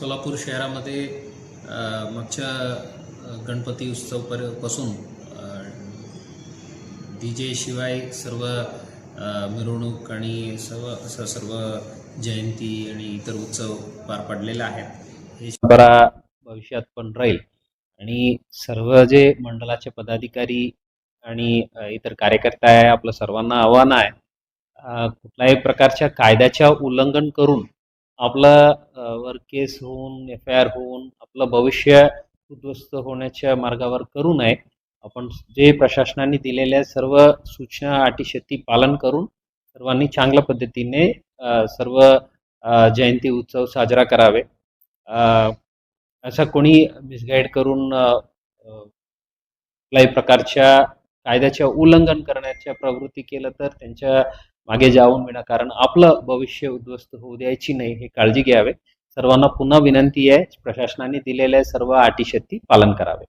सोलापूर शहरामध्ये मागच्या गणपती उत्सव पासून DJ शिवाय सर्व मिरवणूक आणि सर्व जयंती आणि इतर उत्सव पार पडलेले आहेत। हे बरा भविष्यात पण राहील आणि सर्व जे मंडळाचे पदाधिकारी आणि इतर कार्यकर्ते आहे आपलं सर्वांना आव्हान आहे कुठल्याही प्रकारच्या कायद्याच्या उल्लंघन करून आपलं वर केस होऊन FIR होऊन आपलं भविष्य उद्ध्वस्त होण्याच्या मार्गावर करू नये। आपण जे प्रशासनाने दिलेल्या सर्व सूचना अटी पालन करून सर्वांनी चांगल्या पद्धतीने सर्व जयंती उत्सव साजरा करावे। असं कोणी मिसगाईड करून कुठल्याही प्रकारच्या कायद्याचे उल्लंघन करण्याच्या प्रवृत्ती केलं तर त्यांच्या मागे जाऊन विनाकारण आपलं भविष्य उद्ध्वस्त होऊ द्यायची नाही हे काळजी घ्यावे। सर्वांना पुन्हा विनंती आहे प्रशासनाने दिलेल्या सर्व अटी पालन करावे।